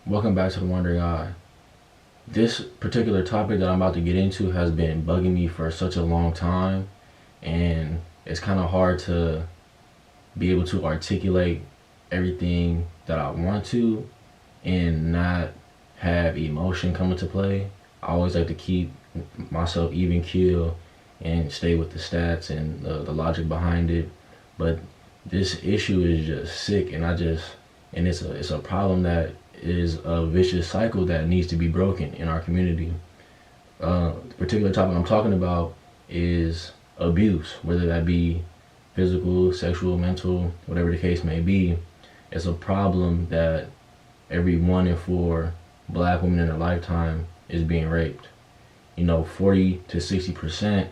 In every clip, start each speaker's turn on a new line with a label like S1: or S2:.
S1: Welcome back to The Wandering Eye. This particular topic that I'm about to get into has been bugging me for such a long time, and it's kind of hard to be able to articulate everything that I want to and not have emotion come into play. I always like to keep myself even keel and stay with the stats and the logic behind it. But this issue is just sick, and it's a problem that is a vicious cycle that needs to be broken in our community. The particular topic I'm talking about is abuse, whether that be physical, sexual, mental, whatever the case may be. It's a problem that every 1 in 4 black women in their lifetime is being raped. 40 to 60%,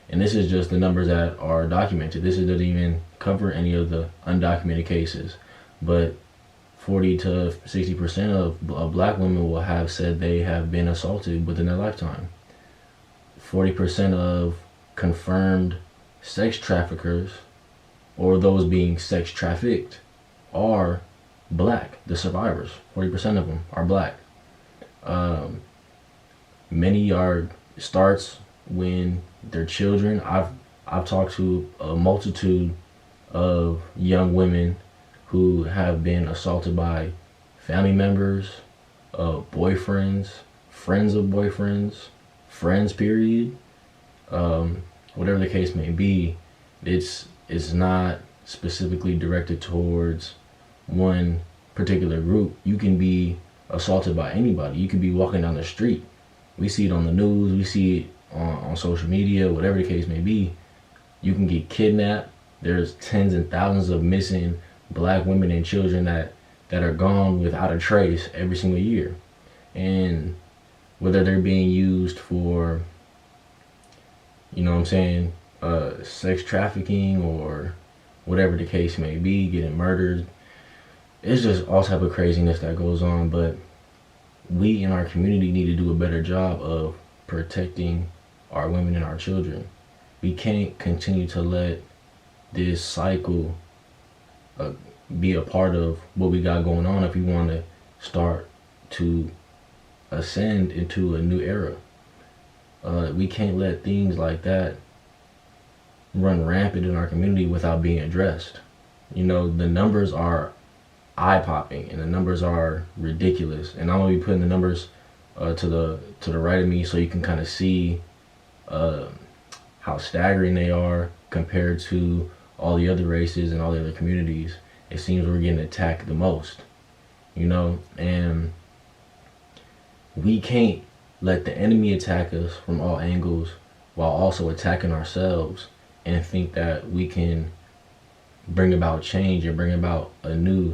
S1: and this is just the numbers that are documented. This doesn't even cover any of the undocumented cases, but 40 to 60% of black women will have said they have been assaulted within their lifetime. 40% of confirmed sex traffickers, or those being sex trafficked, are black. The survivors, 40% of them are black. Many are starts when they're children. I've talked to a multitude of young women who have been assaulted by family members, boyfriends, friends of boyfriends, friends period. Whatever the case may be, it's not specifically directed towards one particular group. You can be assaulted by anybody. You could be walking down the street. We see it on the news, we see it on social media, whatever the case may be. You can get kidnapped. There's tens and thousands of missing black women and children that are gone without a trace every single year. And whether they're being used for, sex trafficking or whatever the case may be, getting murdered, it's just all type of craziness that goes on. But we in our community need to do a better job of protecting our women and our children. We can't continue to let this cycle be a part of what we got going on if we want to start to ascend into a new era. We can't let things like that run rampant in our community without being addressed. The numbers are eye-popping and the numbers are ridiculous. And I'm gonna be putting the numbers to the right of me so you can kind of see how staggering they are compared to all the other races and all the other communities. It seems we're getting attacked the most, and we can't let the enemy attack us from all angles while also attacking ourselves and think that we can bring about change and bring about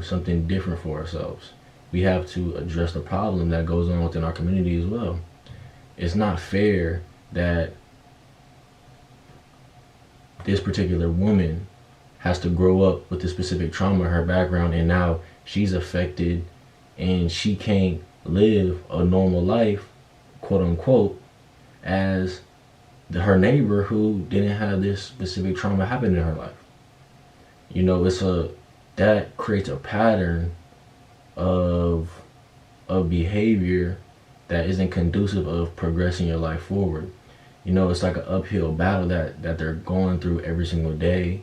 S1: something different for ourselves. We have to address the problem that goes on within our community as well. It's not fair that this particular woman has to grow up with this specific trauma in her background, and now she's affected and she can't live a normal life, quote unquote, as her neighbor who didn't have this specific trauma happen in her life. That creates a pattern of behavior that isn't conducive of progressing your life forward. It's like an uphill battle that they're going through every single day.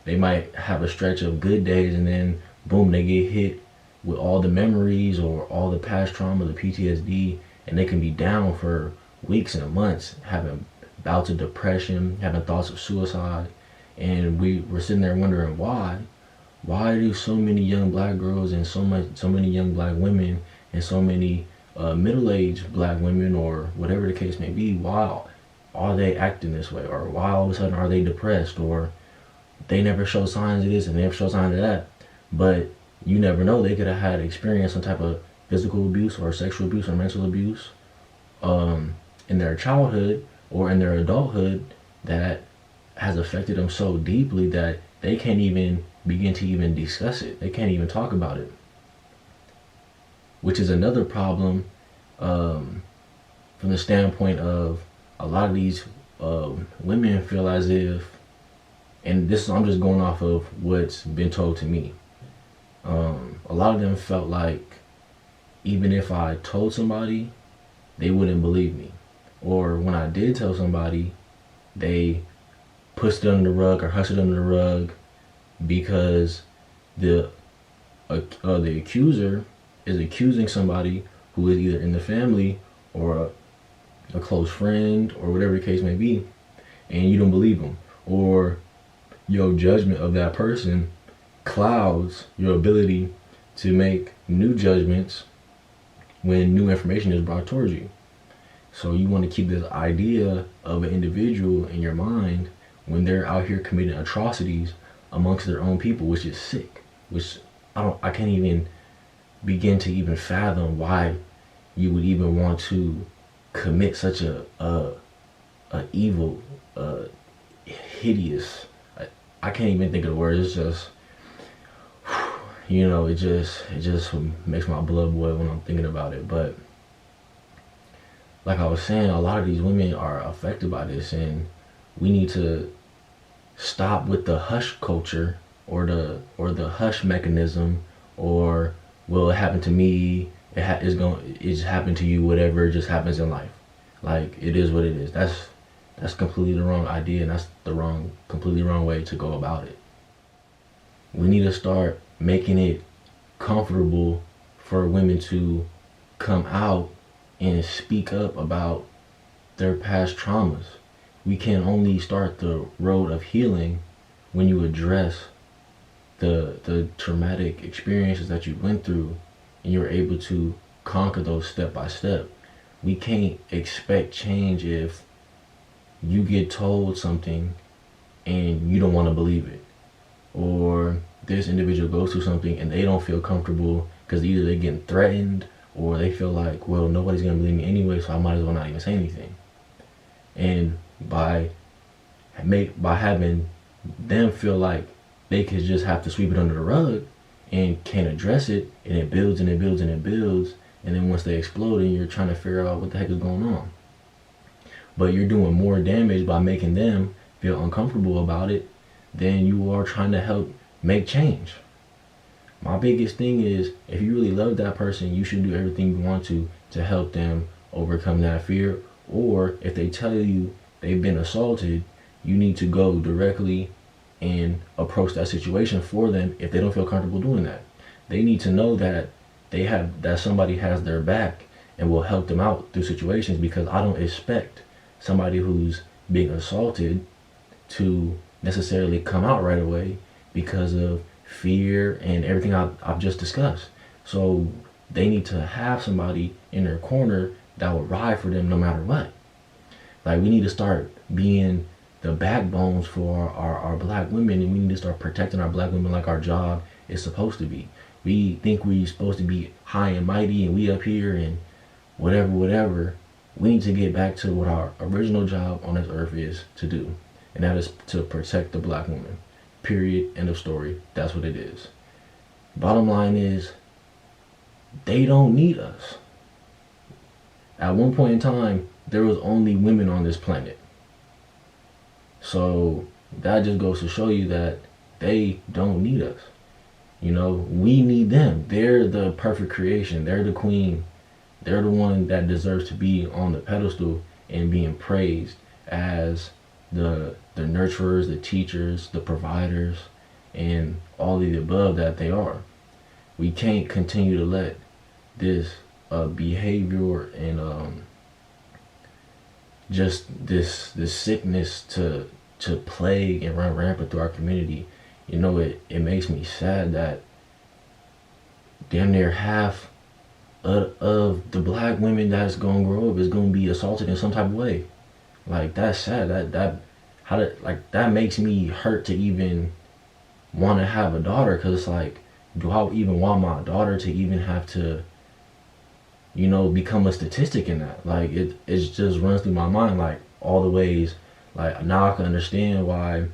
S1: They might have a stretch of good days, and then boom, they get hit with all the memories or all the past trauma, the PTSD, and they can be down for weeks and months, having bouts of depression, having thoughts of suicide. And we're sitting there wondering why do so many young black girls and so many young black women and so many middle-aged black women, or whatever the case may be, why are they acting this way, or why all of a sudden are they depressed, or they never show signs of this and they never show signs of that. But you never know, they could have had experienced some type of physical abuse or sexual abuse or mental abuse in their childhood or in their adulthood that has affected them so deeply that they can't even begin to even discuss it. They can't even talk about it, which is another problem from the standpoint of a lot of these women feel as if, and this I'm just going off of what's been told to me, a lot of them felt like even if I told somebody, they wouldn't believe me. Or when I did tell somebody, they pushed it under the rug or hushed it under the rug because the the accuser is accusing somebody who is either in the family or a close friend or whatever the case may be, and you don't believe them, or your judgment of that person clouds your ability to make new judgments when new information is brought towards you. So you want to keep this idea of an individual in your mind when they're out here committing atrocities amongst their own people, which is sick. Which I can't even begin to even fathom why you would even want to commit such a evil, hideous. I can't even think of the words. It's just, it just makes my blood boil when I'm thinking about it. But like I was saying, a lot of these women are affected by this, and we need to stop with the hush culture or the hush mechanism, or well, it happened to me. It just happened to you. Whatever just happens in life, like it is what it is. That's completely the wrong idea, and that's the completely wrong way to go about it. We need to start making it comfortable for women to come out and speak up about their past traumas. We can only start the road of healing when you address the traumatic experiences that you went through and you're able to conquer those step by step. We can't expect change if you get told something and you don't want to believe it, or this individual goes through something and they don't feel comfortable because either they're getting threatened or they feel like, well, nobody's gonna believe me anyway, so I might as well not even say anything. And by having them feel like they could just have to sweep it under the rug and can't address it, and it builds and it builds and it builds, and then once they explode and you're trying to figure out what the heck is going on. But you're doing more damage by making them feel uncomfortable about it than you are trying to help make change. My biggest thing is, if you really love that person, you should do everything you want to help them overcome that fear. Or if they tell you they've been assaulted, you need to go directly and approach that situation for them if they don't feel comfortable doing that. They need to know that that somebody has their back and will help them out through situations, because I don't expect somebody who's being assaulted to necessarily come out right away because of fear and everything I've just discussed. So they need to have somebody in their corner that will ride for them no matter what. Like, we need to start being the backbones for our black women, and we need to start protecting our black women like our job is supposed to be. We think we're supposed to be high and mighty and we up here and whatever. We need to get back to what our original job on this earth is to do, and that is to protect the black woman. Period. End of story. That's what it is. Bottom line is, they don't need us. At one point in time, there was only women on this planet. So that just goes to show you that they don't need us. We need them. They're the perfect creation. They're the queen. They're the one that deserves to be on the pedestal and being praised as the nurturers, the teachers, the providers, and all of the above that they are. We can't continue to let this behavior and just this sickness to plague and run rampant through our community. It makes me sad that damn near half of the black women that's gonna grow up is gonna be assaulted in some type of way. Like, that's sad. That makes me hurt to even want to have a daughter, because it's like, do I even want my daughter to even have to become a statistic in that? Like, it just runs through my mind, like, all the ways. Like, now I can understand why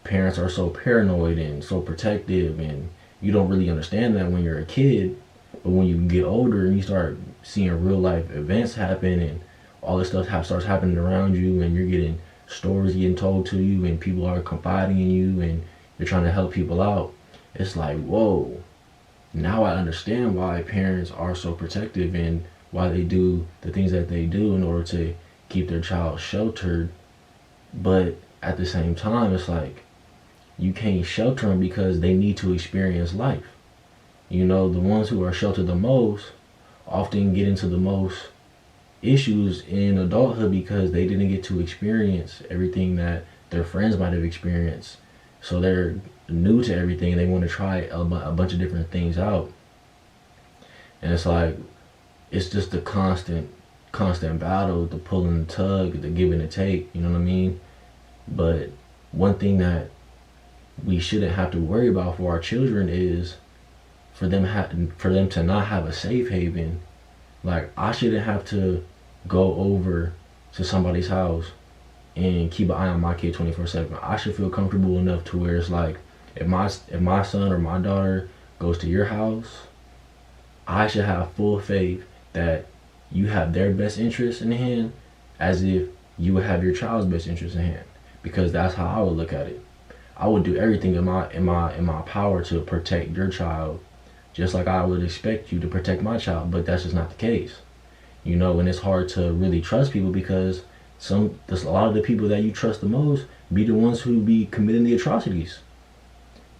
S1: parents are so paranoid and so protective, and you don't really understand that when you're a kid. But when you get older and you start seeing real life events happen and all this stuff starts happening around you, and you're getting stories getting told to you, and people are confiding in you, and you're trying to help people out, it's like, whoa, now I understand why parents are so protective and why they do the things that they do in order to keep their child sheltered. But at the same time, it's like you can't shelter them because they need to experience life. The ones who are sheltered the most often get into the most issues in adulthood because they didn't get to experience everything that their friends might have experienced. So they're new to everything. They want to try a bunch of different things out. And it's like, it's just the constant battle, the pull and the tug, the give and the take, you know what I mean? But one thing that we shouldn't have to worry about for our children is for them to not have a safe haven. Like, I shouldn't have to go over to somebody's house and keep an eye on my kid 24/7. I should feel comfortable enough to where it's like, if my son or my daughter goes to your house, I should have full faith that you have their best interest in hand, as if you would have your child's best interest in hand. Because that's how I would look at it. I would do everything in my power to protect your child, just like I would expect you to protect my child. But that's just not the case. And it's hard to really trust people because a lot of the people that you trust the most be the ones who be committing the atrocities.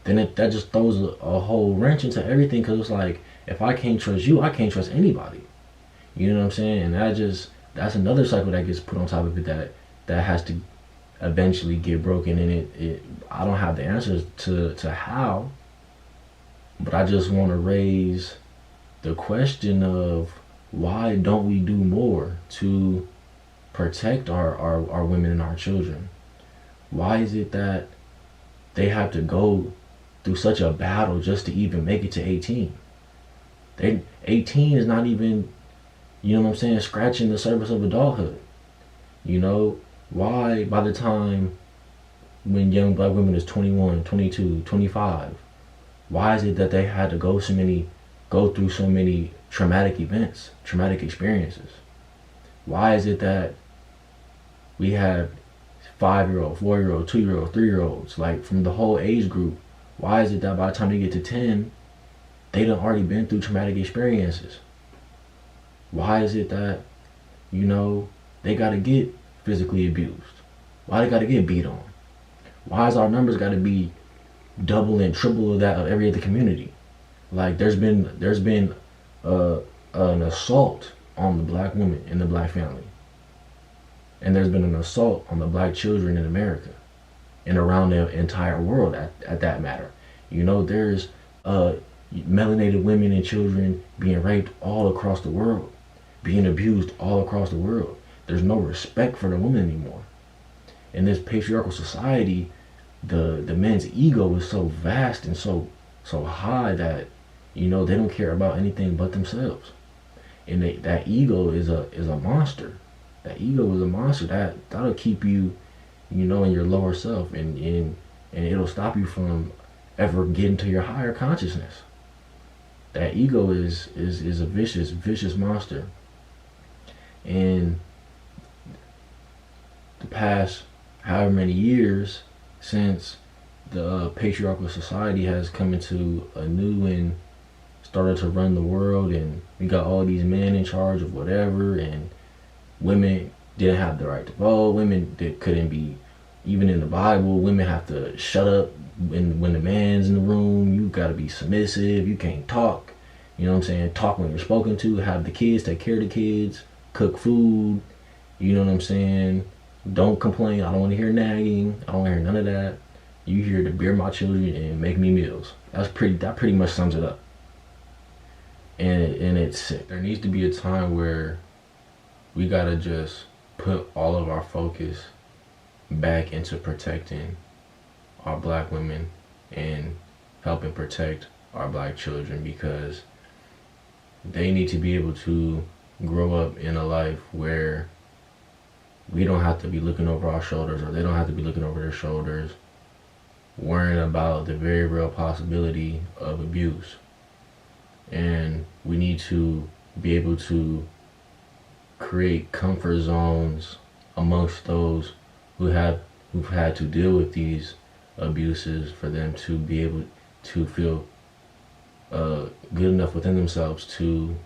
S1: Then that just throws a whole wrench into everything, because it's like, if I can't trust you, I can't trust anybody. You know what I'm saying? And that's another cycle that gets put on top of it that has to eventually get broken. And I don't have the answers to how, but I just want to raise the question of, why don't we do more to protect our women and our children? Why is it that they have to go through such a battle just to even make it to 18? 18 is not even, you know what I'm saying, scratching the surface of adulthood. Why, by the time when young black women is 21, 22, 25, why is it that they had to go through so many traumatic events, traumatic experiences? Why is it that we have 5-year-old, 4-year-old, 2-year-old, 3-year-olds, like from the whole age group? Why is it that by the time they get to 10, they done already been through traumatic experiences? Why is it that, they gotta get physically abused? Why they gotta get beat on? Why is our numbers gotta be double and triple of that of every other community? Like, there's been an assault on the black woman in the black family, and there's been an assault on the black children in America and around the entire world at that matter. There's melanated women and children being raped all across the world, being abused all across the world. There's no respect for the woman anymore. In this patriarchal society, the men's ego is so vast and so high that they don't care about anything but themselves. And that ego is a monster. That ego is a monster that'll keep you, in your lower self, and it'll stop you from ever getting to your higher consciousness. That ego is a vicious monster. And the past however many years since the patriarchal society has come into a new and started to run the world, and we got all these men in charge of whatever, and women didn't have the right to vote. Women couldn't be, even in the Bible, women have to shut up when the man's in the room. You gotta be submissive. You can't talk. You know what I'm saying? Talk when you're spoken to. Have the kids, take care of the kids, cook food. You know what I'm saying? Don't complain. I don't want to hear nagging. I don't want to hear none of that. You here to bear my children and make me meals. That pretty much sums it up. And it's sick. There needs to be a time where we gotta just put all of our focus back into protecting our black women and helping protect our black children, because they need to be able to grow up in a life where we don't have to be looking over our shoulders, or they don't have to be looking over their shoulders, worrying about the very real possibility of abuse. And we need to be able to create comfort zones amongst those who've had to deal with these abuses, for them to be able to feel good enough within themselves to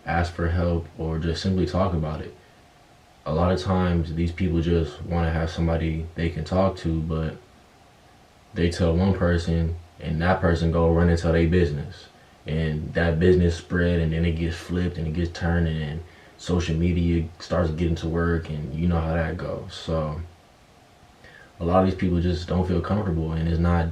S1: ask for help or just simply talk about it. A lot of times these people just want to have somebody they can talk to, but they tell one person and that person go run and tell their business, and that business spread, and then it gets flipped and it gets turned, and social media starts getting to work, and you know how that goes. So a lot of these people just don't feel comfortable, and it's not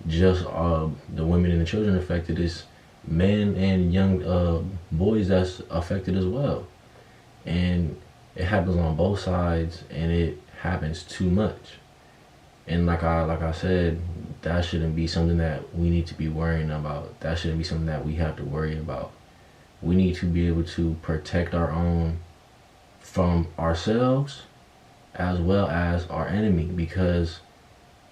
S1: just the women and the children affected. It's men and young boys that's affected as well, and it happens on both sides, and it happens too much. And like I said, that shouldn't be something that we need to be worrying about. That shouldn't be something that we have to worry about. We need to be able to protect our own from ourselves as well as our enemy, because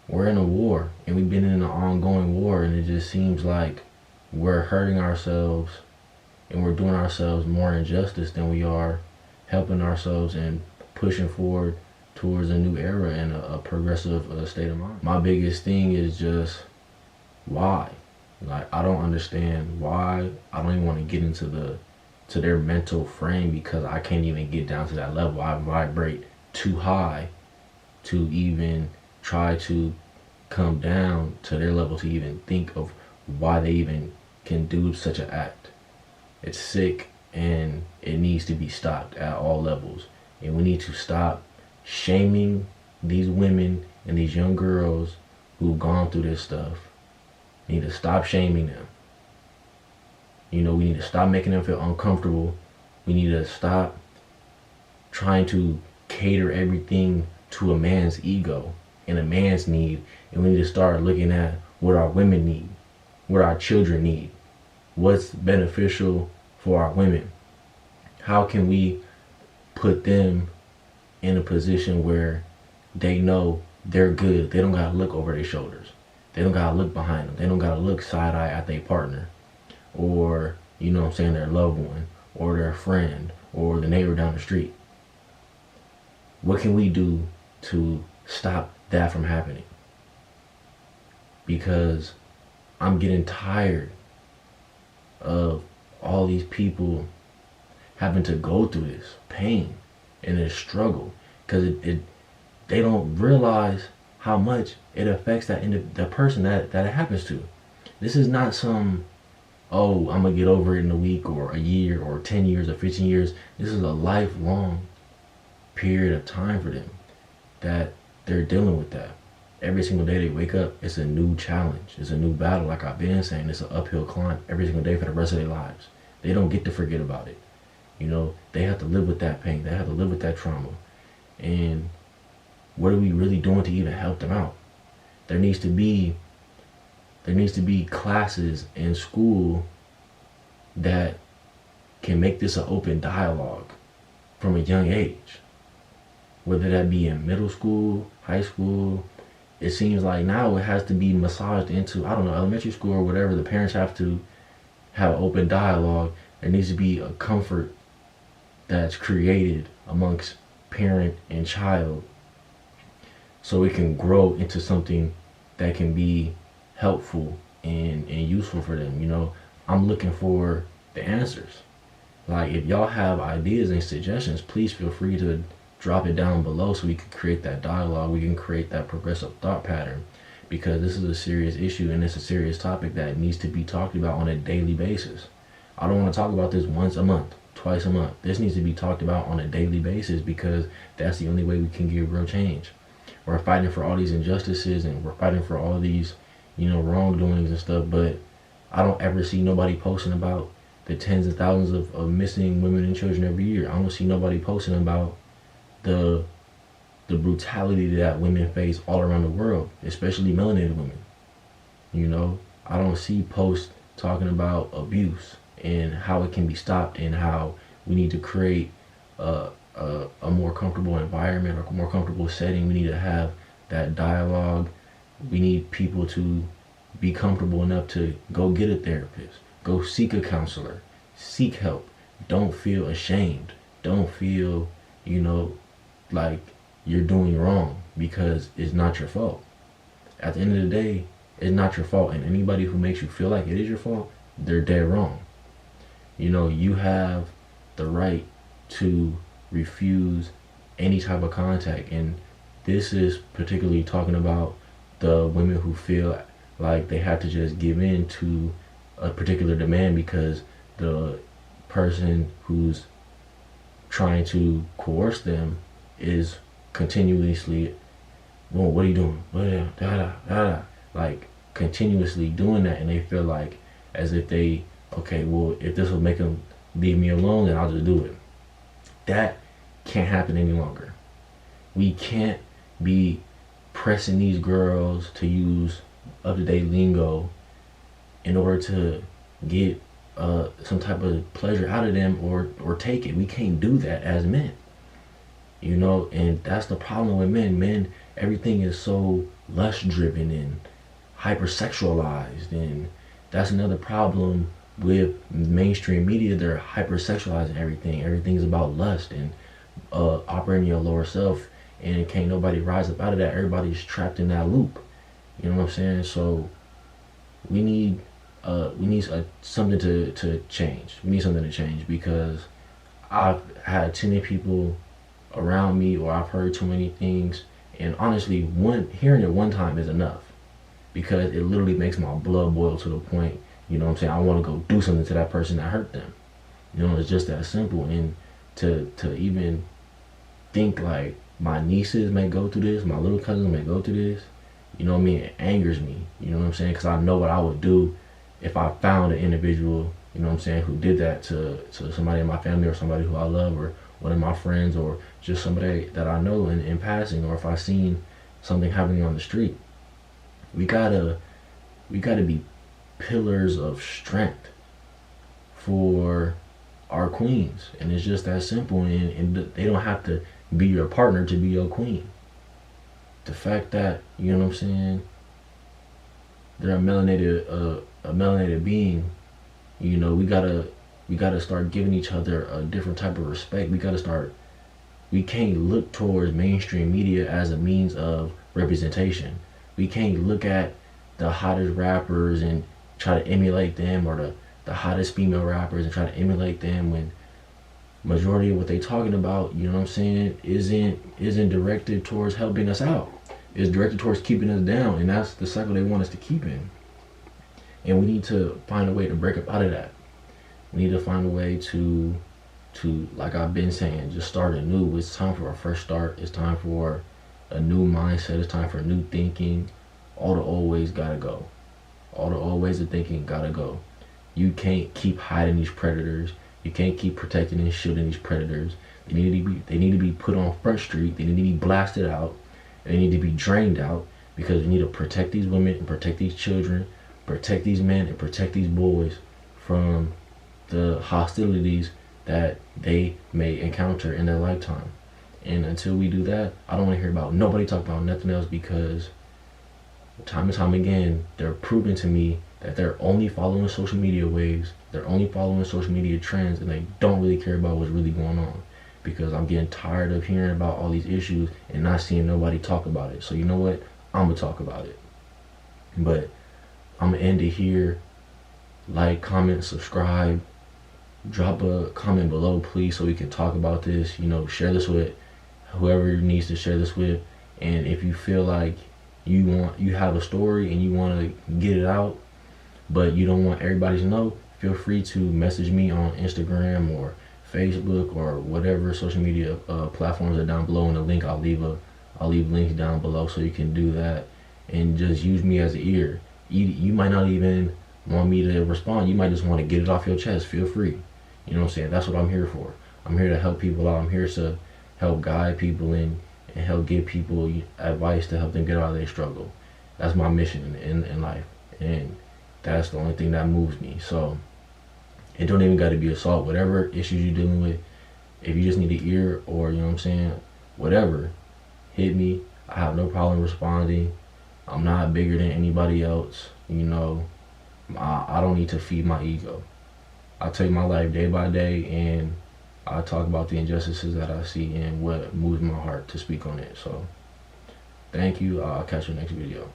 S1: we're in a war, and we've been in an ongoing war, and it just seems like we're hurting ourselves and we're doing ourselves more injustice than we are helping ourselves and pushing forward towards a new era and a progressive state of mind. My biggest thing is just why. Like, I don't understand why. I don't even want to get into their mental frame, because I can't even get down to that level. I vibrate too high to even try to come down to their level to even think of why they even can do such an act. It's sick, and it needs to be stopped at all levels. And we need to stop shaming these women and these young girls who've gone through this stuff. We need to stop shaming them. We need to stop making them feel uncomfortable. We need to stop trying to cater everything to a man's ego and a man's need. And we need to start looking at what our women need, what our children need, what's beneficial for our women. How can we put them in a position where they know they're good? They don't gotta look over their shoulders. They don't gotta look behind them. They don't gotta look side eye at their partner, or their loved one, or their friend, or the neighbor down the street. What can we do to stop that from happening? Because I'm getting tired of all these people having to go through this pain and this struggle, because they don't realize how much it affects the person that it happens to. This is not some, oh, I'm gonna get over it in a week or a year or 10 years or 15 years. This is a lifelong period of time for them that they're dealing with that. Every single day they wake up, it's a new challenge. It's a new battle. Like I've been saying, it's an uphill climb every single day for the rest of their lives. They don't get to forget about it. They have to live with that pain. They have to live with that trauma. And what are we really doing to even help them out? There needs to be classes in school that can make this an open dialogue from a young age. Whether that be in middle school, high school. It seems like now it has to be massaged into, elementary school or whatever. The parents have to have an open dialogue. There needs to be a comfort that's created amongst parent and child, so it can grow into something that can be helpful and useful for them. I'm looking for the answers. Like, if y'all have ideas and suggestions, please feel free to drop it down below, so we can create that dialogue. We can create that progressive thought pattern, because this is a serious issue, and it's a serious topic that needs to be talked about on a daily basis. I don't want to talk about this once a month, twice a month. This needs to be talked about on a daily basis, because that's the only way we can get real change. We're fighting for all these injustices, and we're fighting for all these, wrongdoings and stuff, but I don't ever see nobody posting about the tens of thousands of missing women and children every year. I don't see nobody posting about the brutality that women face all around the world, especially melanated women. I don't see posts talking about abuse and how it can be stopped, and how we need to create a more comfortable environment, or a more comfortable setting. We need to have that dialogue. We need people to be comfortable enough to go get a therapist, go seek a counselor, seek help. Don't feel ashamed. Don't feel, like you're doing wrong, because it's not your fault. At the end of the day, it's not your fault, and anybody who makes you feel like it is your fault, they're dead wrong. You know, you have the right to refuse any type of contact. And this is particularly talking about the women who feel like they have to just give in to a particular demand because the person who's trying to coerce them is continuously, well, what are you doing? Like continuously doing that, and they feel like as if they, okay, well, if this will make them leave me alone, then I'll just do it. That can't happen any longer. We can't be pressing these girls to use up-to-date lingo in order to get some type of pleasure out of them or take it. We can't do that as men, you know, and that's the problem with men. Men, everything is so lust driven and hypersexualized, and that's another problem with mainstream media. They're hypersexualizing everything. Everything's about lust and operating your lower self, and can't nobody rise up out of that. Everybody's trapped in that loop. You know what I'm saying? So we need something to change. We need something to change because I've had too many people around me, or I've heard too many things, and honestly, hearing it one time is enough because it literally makes my blood boil to the point, you know what I'm saying, I want to go do something to that person that hurt them. You know, it's just that simple. And to even think like my nieces may go through this, my little cousins may go through this, you know what I mean, it angers me. You know what I'm saying? Because I know what I would do if I found an individual, you know what I'm saying, who did that to somebody in my family or somebody who I love or one of my friends or just somebody that I know in passing, or if I seen something happening on the street. We gotta be pillars of strength for our queens, and it's just that simple. And they don't have to be your partner to be your queen. The fact that, you know what I'm saying, they're a melanated being, you know, we gotta start giving each other a different type of respect. We can't look towards mainstream media as a means of representation. We can't look at the hottest rappers and try to emulate them, or the hottest female rappers and try to emulate them, when majority of what they talking about, you know what I'm saying, isn't directed towards helping us out. It's directed towards keeping us down, and that's the cycle they want us to keep in. And we need to find a way to break up out of that. We need to find a way to like I've been saying, just start anew. It's time for a fresh start. It's time for a new mindset. It's time for new thinking. All the old ways gotta go. All the old ways of thinking gotta go. You can't keep hiding these predators. You can't keep protecting and shielding these predators. They need to be put on Front Street. They need to be blasted out. They need to be drained out, because we need to protect these women and protect these children, protect these men and protect these boys from the hostilities that they may encounter in their lifetime. And until we do that, I don't want to hear about nobody talk about nothing else, because time and time again, they're proving to me that they're only following social media waves, they're only following social media trends, and they don't really care about what's really going on. Because I'm getting tired of hearing about all these issues and not seeing nobody talk about it. So you know what? I'm going to talk about it. But I'm going to end it here. Like, comment, subscribe. Drop a comment below, please, so we can talk about this. You know, share this with whoever needs to share this with. And if you feel like you have a story and you want to get it out, but you don't want everybody to know, feel free to message me on Instagram or Facebook or whatever social media platforms are down below in the link. I'll leave links down below so you can do that, and just use me as an ear. You might not even want me to respond. You might just want to get it off your chest. Feel free. You know what I'm saying? That's what I'm here for. I'm here to help people out. I'm here to help guide people and help give people advice to help them get out of their struggle. That's my mission in life, and that's the only thing that moves me. So it don't even got to be assault. Whatever issues you're dealing with, if you just need an ear, or, you know what I'm saying, whatever, hit me. I have no problem responding. I'm not bigger than anybody else. You know, I don't need to feed my ego. I take my life day by day, and I talk about the injustices that I see and what moves my heart to speak on it. So thank you. I'll catch you next video.